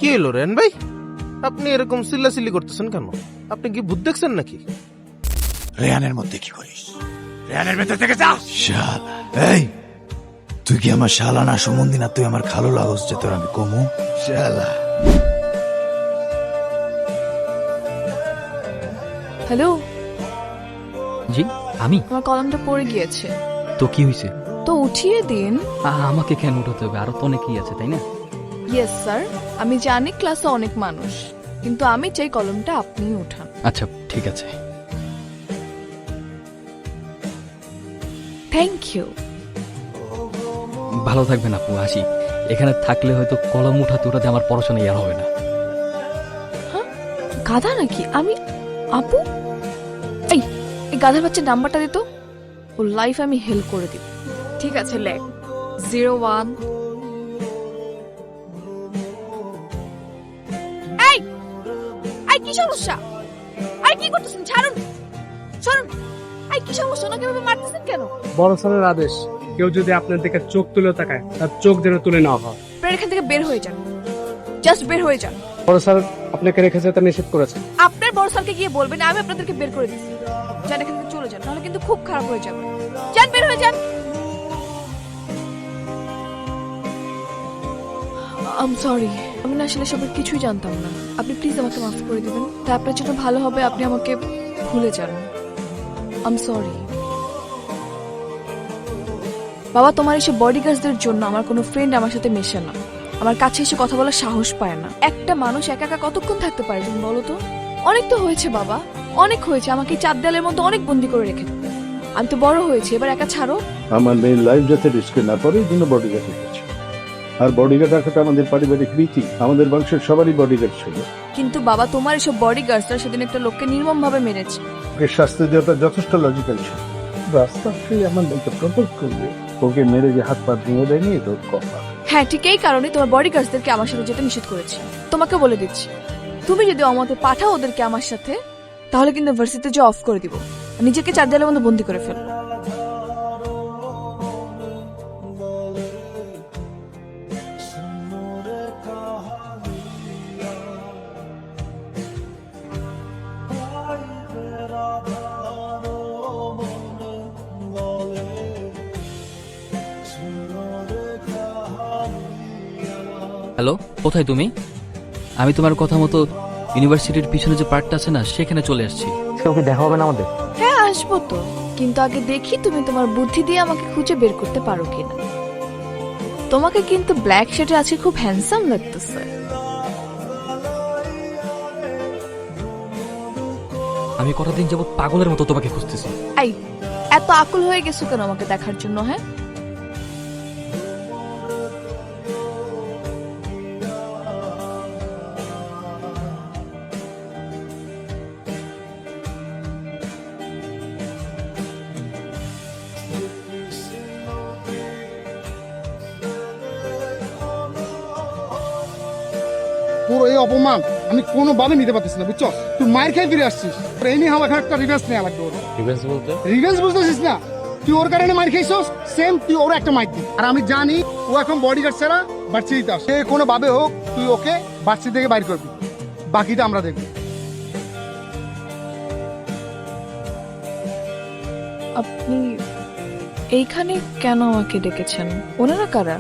কি হলো রেন ভাই, আপনি এরকম চিল্লাচিল্লি করতেছেন কেন? আপনি কি ভূত দেখছেন নাকি? রেহানের মধ্যে কি করিস? রেহানের ভেতর থেকে যা। শালা এই, তুই কি আমার শালা না সুমন্দি না? তুই আমার খালো লাগস যে তোর আমি কমু শালা। হ্যালো, জি আমি। আমার কলমটা পড়ে গিয়েছে তো কি হয়েছে? তো উঠিয়ে দিন। আমাকে কেন উঠাতে হবে? আরো তো অনেকেই আছে, তাই না? ইয়েস স্যার, আমি জানি ক্লাসে অনেক মানুষ, কিন্তু আমি চাই কলমটা আপনিই উঠান। আচ্ছা ঠিক আছে। Thank you. ভালো থাকবেন আপু, আসি। এখানে থাকলে হয়তো কলম উঠাতে উঠাতে আমার পড়াশোনা ইয়ার হবে না। গাধা নাকি আমি? আপু, এই এই গাধার বাচ্চার নাম্বারটা দিত, ওর লাইফ আমি হেল্প করে দিব। ঠিক আছে, লেখ 01। এই এই কি সমস্যা? এই কি করতেছেন? ছাড়ুন, ছাড়ুন। এই কি সমস্যা? ওনাকে এভাবে মারতেছেন কেন? বড় স্যারের আদেশ, কেউ যদি আপনার দিকে চোখ তুলে তাকায় তার চোখ যেন তুলে নেওয়া হয়। আপনারা এখান থেকে বের হয়ে যান, জাস্ট বের হয়ে যান। বড় স্যার আপনাকে রেখে যেতে নিষেধ করেছেন। আপনার বড় স্যারকে গিয়ে বলবেন আমি আপনাদেরকে বের করে দিচ্ছি। যান এখান থেকে চলে যান, নাহলে কিন্তু খুব খারাপ হয়ে যাবে। যান, বের হয়ে যান। আম সরি, আমি না আসলে সবার কিছুই জানতাম না। আপনি প্লিজ আমাকে মাফ করে দিবেন, তাই আপনার জন্য ভালো হবে আপনি আমাকে ভুলে যান। আম সরি। বাবা, তোমার এসব বডিগার্ডদের জন্য আমার কোনো ফ্রেন্ড আমার সাথে মেশে না, আমার কাছে এসে কথা বলার সাহস পায় না। একটা মানুষ একা একা কতক্ষণ থাকতে পারে তুমি বলো তো? অনেক তো হয়েছে বাবা, অনেক হয়েছে। আমাকে চার দেয়ালের মধ্যে অনেক বন্দি করে রেখে দিতে। আমি তো বড় হয়েছি, এবার একা ছাড়ো। আমার মেয়ের লাইফ যাতে রিস্কে না পড়ে এই জন্য বডিগার্ড রেখেছি। আর বডিগার্ড রাখাটা আমাদের পারিবারিক রীতি, আমাদের বংশের সবারই বডিগার্ড ছিল। কিন্তু বাবা, তোমার এসব বডিগার্ডসরা সেদিন একটা লোককে নির্মম ভাবে মেরেছে। ওকে শাস্তি দেওয়াটা যথেষ্ট লজিক্যাল ছিল। রাস্তা থেকে আমার মেয়েকে প্রপোজ করবে, ওকে মেরে যে হাত পা ভেঙে দেয়নি এটা ওর কথা। হ্যাঁ, ঠিক এই কারণে তোমার বডিগার্ডসদেরকে আমার সাথে যেতে নিষেধ করেছি। তোমাকে বলে দিচ্ছি, তুমি যদি আমাকে পাঠাও ওদেরকে আমার সাথে, তাহলে কিন্তু ভার্সিটিতে যে অফ করে দিব, আর নিজেকে চার দেয়ালের মধ্যে বন্দি করে ফেলবো। হ্যালো, কোথায় তুমি? আমি তোমার কথা মতো ইউনিভার্সিটির পিছনে যে পার্কটা আছে না, সেখানে চলে আসছি। ওকে দেখা হবে না আমাদের? হ্যাঁ, আসবো তো, কিন্তু আগে দেখি তুমি তোমার বুদ্ধি দিয়ে আমাকে খুঁজে বের করতে পারো কিনা। তোমাকে কিন্তু ব্ল্যাক শার্টে আজকে খুব হ্যান্ডসাম লাগতেছে। আমি কটা দিন যাবত পাগলের মতো তোমাকে খুঁজতেছি। এই, এত আকুল হয়ে গেছো কেন আমাকে দেখার জন্য? হ্যাঁ, তোর এই অপমান আমি কোনোভাবে নিতে পারতেছি না, বুঝছো? তুই মায়ের খেয়ে ফিরে আসছিস, এই নিয়ে আমার একটা রিভেন্স নেওয়া লাগবে। রিভেন্স বলতে? রিভেন্স বুঝতেছিস না? তুই ওর কারণে মার খেয়েছিস, সেম তুই ওর একটা মাইর দি। আর আমি জানি ও এখন বডিগার্ড ছাড়া বাড়ছি দিতে আসে। কোনো ভাবে হোক তুই ওকে বাড়ছি থেকে বাইর করবি, বাকিটা আমরা দেখবো। আপনি এইখানে কেন আমাকে ডেকেছেন? ওনারা কারা?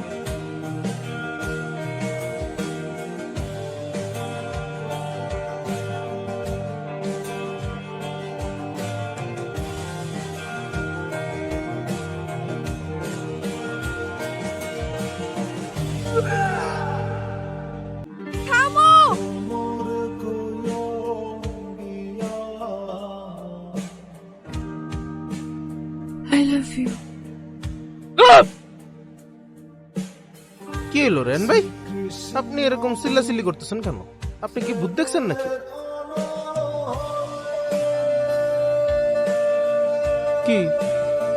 থামো! I love you. কি হলো রেন ভাই, আপনি এরকম চিল্লাচিল্লি করতেছেন কেন? আপনি কি ভূত দেখছেন নাকি? কি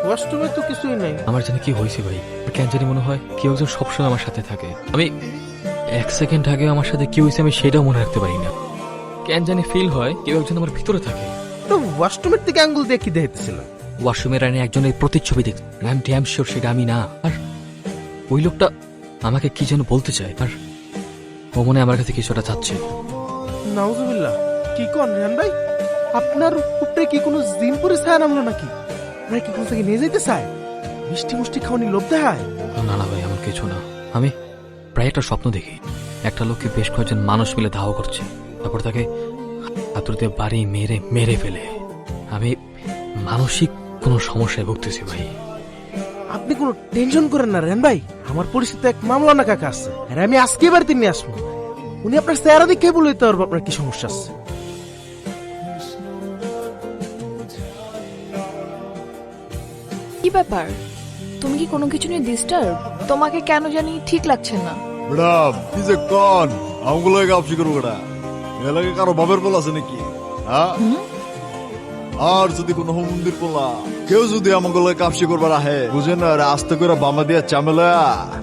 ওয়াশরুমে তো কিছুই নাই। আমার জানি কি হয়েছে ভাই, কেন জানি মনে হয় কেউ একজন সবসময় আমার সাথে থাকে। আমি এক সেকেন্ড আগে আমার সাথে কি হয়েছে আমি সেটাও মনে রাখতে পারি না। কেন জানি ফিল হয় কেউ একজন আমার ভিতরে থাকে। তো ওয়াশরুমের দিকে আঙ্গুল দিয়ে কি দেখতেছিল? ওয়াশরুমের আইনে একজনের প্রতিচ্ছবি দেখ, আই এম ড্যাম শিওর সেটা আমি না। আর ওই লোকটা আমাকে কি যেন বলতে চায়, আর ও মনে হয় আমার কাছে কিছুটা চাচ্ছে। নাউজুবিল্লাহ, কি কোন রেহান ভাই? আপনার উপরে কি কোনো জিন পরে ছায়া নামলো নাকি? আপনার কি কোন থেকে নিয়ে যেতে চায়? মিষ্টি মুষ্টি খাওয়ানি লোভ দেখায়? না না ভাই, এমন কিছু না। আমি প্রায় একটা স্বপ্ন দেখি, একটা লোককে বেশ কয়েকজন মানুষ মিলে দাহ করছে, তারপর তাকে হাতুড়িতে বাড়ি মেরে মেরে ফেলে। আমি মানসিক কোনো সমস্যায় ভুগতেছি ভাই। আপনি কোনো টেনশন করেন না রেহান ভাই, আমার পরিচিত এক মামলানা কাকা আছে, আর আমি আজকে বাড়িতে নিয়ে আসবো। উনি আপনার চেহারা দেখে বলে দিতে পারবো আপনার কি সমস্যা আছে। কি ব্যাপার, তুমি কি কোনো কিছু নিয়ে ডিস্টার্ব? তোমাকে কেন জানি ঠিক লাগছে না। ম্যাডাম কি যে কন আমগুলো আপসি করবো না, এলাকায় কারো বাবের বল আছে নাকি? হ্যাঁ, আর যদি কোনো মন্দির পোলা কেউ যদি আমগুলো কাপসি করবার আহে, বুঝেন না, আস্তে করে বামা দিয়া চামেলা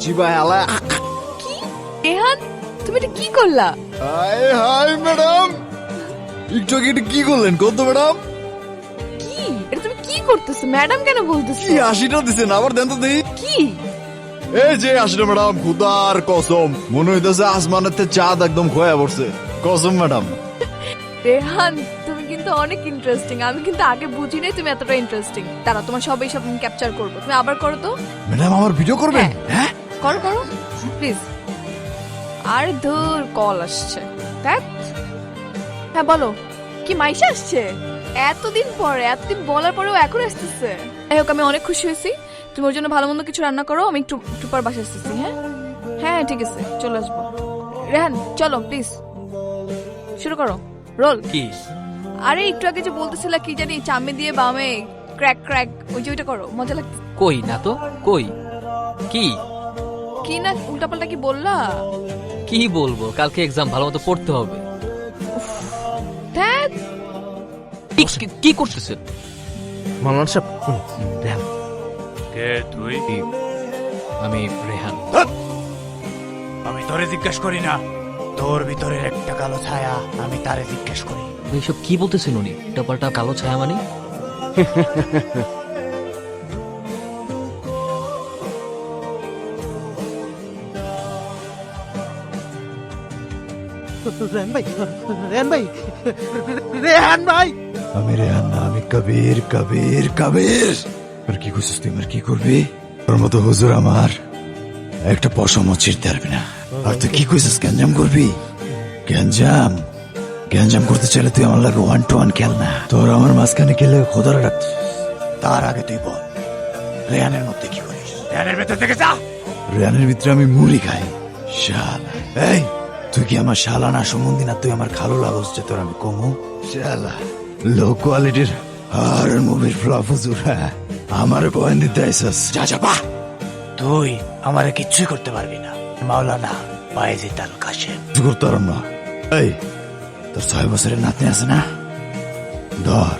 চিবা হেলা। রেহান, তুমি এটা কি করলা? হাই হাই ম্যাডাম, একটু আগে এটা কি করলেন কত ম্যাডাম? কি এটা তুমি কি করতেছো? ম্যাডাম কেন বলতেছো? কি হাসিটা দিছেন আবার দেন তো দেখি। কি এই যে হাসিটা ম্যাডাম, খুদার কসম মনে হইতেছে আসমানেতে চাঁদ একদম খোয়া পড়ছে, কসম ম্যাডাম। রেহান, তুমি কিন্তু অনেক ইন্টারেস্টিং। আমি কিন্তু আগে বুঝি নাই তুমি এতটা ইন্টারেস্টিং। তারা তোমার সব এইসব আমি ক্যাপচার করবো। তুমি আবার করো তো। ম্যাডাম আমার ভিডিও করবেন? হ্যাঁ করো করো প্লিজ। আর দূর কল আসছে। দেখ, হ্যাঁ বলো, কি মাইশা আসছে? এতদিন বলার পরেও এখন আসতেছে। যাই হোক, আমি অনেক খুশি হয়েছি। তুমি ওর জন্য ভালো মন্দ কিছু রান্না করো, আমি একটু একটু পর বাসা আসতেছি। হ্যাঁ হ্যাঁ ঠিক আছে, চলে আসবো। রেহান চলো প্লিজ, শুরু করো রোল। কি? আরে একটু আগে যে বলতেছিলা কি জানি, চামে দিয়ে বামে ক্র্যাক ক্র্যাক, ওই যে ওইটা করো, মজা লাগছে। কই না তো, কই কি কি না উল্টাপাল্টা কি বললা? কি বলবো, কালকে এক্সাম, ভালো মতো পড়তে হবে। ধ্যাৎ, কি করতেছেন? মামলানা সাহেব, রেহান কে তুই? আমি রেহান। আমি তোরে জিজ্ঞেস করি না, তোর ভিতরের একটা কালো ছায়া আমি তারে জিজ্ঞেস করি। এইসব কি বলতেছেন উনি? উল্টাপাল্টা কালো ছায়া মানে? রেহান ভাই, রেহান ভাই, রেহান ভাই। আমি রেহান না, আমি কবির কবির কবির। আর কি করছিস তুই? আর কি করবি? তোর মতো হুজুর আমার একটা পশমও ছিঁড়তে পারবি না। আর তুই কি কইছিস? গ্যাঞ্জাম করবি? গ্যাঞ্জাম গ্যাঞ্জাম করতে চাইলে তুই আমার লাগে 1-to-1 খেল না। তোর আমার মাঝখানে খেলে খোদারা ডাকছিস। তার আগে তুই বল, রেহানের মধ্যে কি করিস? রেহানের ভেতর থেকে যা। রেহানের ভিতরে আমি মুড়ি খাই। শালা, এই তুই কি আমার শালা না সম্বন্ধী না? তুই আমার খালো লাগস যে তোর আমি কমু? শালা লো কোয়ালিটির আর মুভির ফ্লপ হুজুর, আমার পয়েন্ট দিতে আইসস। যা যা পা, তুই আমারে কিচ্ছুই করতে পারবি না। মাওলানা বায়েজিদ আল কাশেম করতে পারম না। এই তোর 6 বছরের নাতনি আছে না, ধর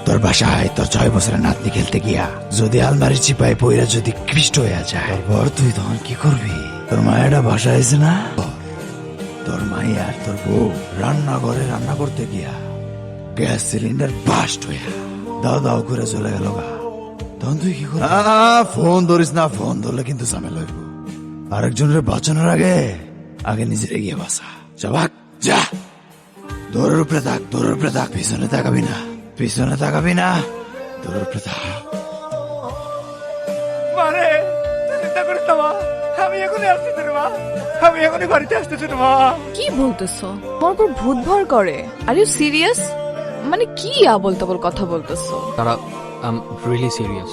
তোর বাসায় তোর 6 বছরের নাতনি খেলতে গিয়া যদি আলমারির চিপায় পইরা যদি কৃষ্ট হয়ে যায়, তারপর তুই তখন কি করবি? তোর মায়েরা বাসায় আছে না, তোর মাই আর তোর বউ রান্নাঘরে রান্না করতে গিয়া গ্যাস সিলিন্ডার বাস্ট হইয়া দাও দাও করে চলে গেল গা। তখন তুই কি করবি? ফোন ধরিস না, ফোন ধরলে কিন্তু ঝামেলা হইব। আরেকজনের বাঁচানোর আগে আগে নিজের এগিয়ে বাঁচা। যাবাক যা, দৌড়ের উপরে থাক, দৌড়ের উপরে থাক, পিছনে তাকাবি না, পিছনে তাকাবি না, দৌড়ের উপরে থাক। মারে চিন্তা করিস না মা, আমি এখনই আসতেছি রে মা, আমি এখনই বাড়িতে আসতেছি রে মা। কি বলতেছো? তোমার উপর ভূত ভর করে? Are you serious? মানে কি আবল তাবল কথা বলতেছো? তারা রিয়েলি সিরিয়াস,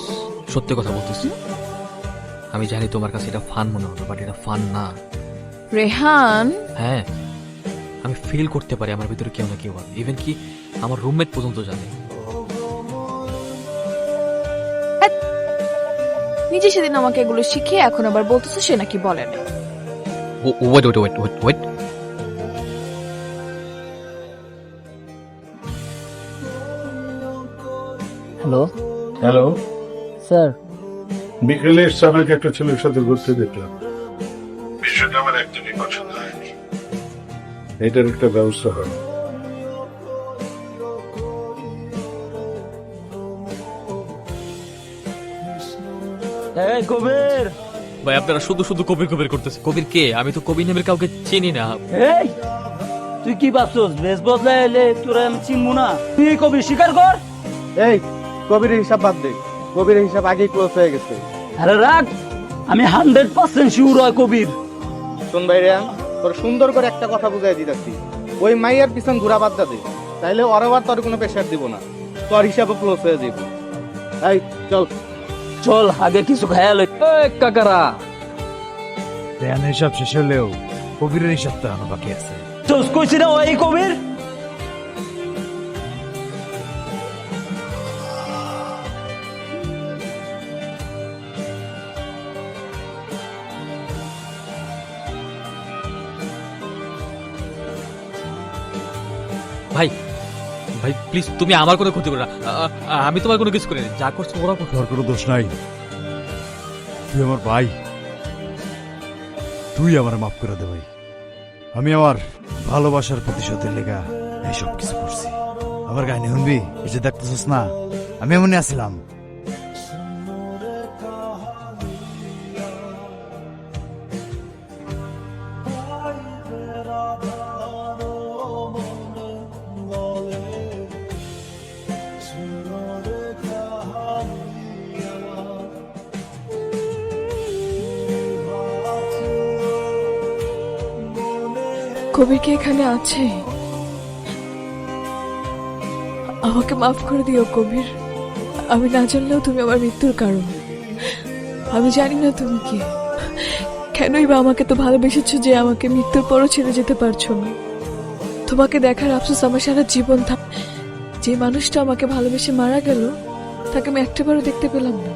সত্যি কথা বলতেছি। আমি জানি তোমার কাছে এটা ফান মনে হবে, বাট এটা ফান না। রেহান, হ্যাঁ, আমি ফিল করতে পারি আমার ভিতরে কেউ না কেউ আছে। ইভেন কি আমার রুমমেট পর্যন্ত জানে। নিজে সেদিন আমাকে এগুলো শিখিয়ে এখন আবার বলতেছো সে নাকি বলে না। Wait wait wait wait wait, hello hello, sir. বিকেলে এসছে আমাকে একটা ছেলের সাথে ঘুরতে দেখলাম। বিষয়টা আমার একদমই পছন্দ হয়নি। এটার একটা ব্যবস্থা হয়। এই কবির, ভাই আপনারা শুধু শুধু কবির কবির করতেছে। কবির কে? আমি তো কবির নামের কাউকে চিনি না। এই তুই কি ভাবছস বেশ বদলাই এলে তোরা আমি চিনবো না? তুই এই কবি স্বীকার কর। এই কবির হিসাব বাদ দে, কবির হিসাব আগেই ক্লোজ হয়ে গেছে। আরে রাখ, আমি 100% শিওর হয় কবির। শোন ভাই রেহান, তোর সুন্দর করে একটা কথা বুঝাই দিতেছি, ওই মাইয়ার পিছন ঘুরা বাদ দে, তাইলে ওর আবার তোর কোনো প্রেশার দিব না, তোর হিসাবে ক্লোজ হয়ে দিব। এই চল চল আগে কিছু খেয়াল কাকারা। রেহানের হিসাব শেষ হলেও কবিরের হিসাব তো এখনো বাকি আছে। চল কইছি না ওই কবির। ভাই ভাই প্লিজ তুমি আমার কোনো ক্ষতি করো না। আমি তোমার কোনো কিছু করিনি, যা করছো ওরা করছো। তোর কোনো দোষ নাই, তুই আমার ভাই, তুই আমার মাফ করে দে ভাই। আমি আমার ভালোবাসার প্রতিশোধের লেগা এইসব কিছু করছি। আমার গায়ে শুনবি, এই যে দেখতেছিস না, আমি এমনি আসছিলাম। কবির কি এখানে আছে? আমাকে মাফ করে দিও কবির। আমি না জানলেও তুমি আমার মৃত্যুর কারণ। আমি জানি না তুমি কে, কেনই বা আমাকে তো ভালোবেসেছো যে আমাকে মৃত্যুর পরও ছেড়ে যেতে পারছো না। তোমাকে দেখার আফসোস আমার সারা জীবন থাক। যে মানুষটা আমাকে ভালোবেসে মারা গেল তাকে আমি একটাবারও দেখতে পেলাম না।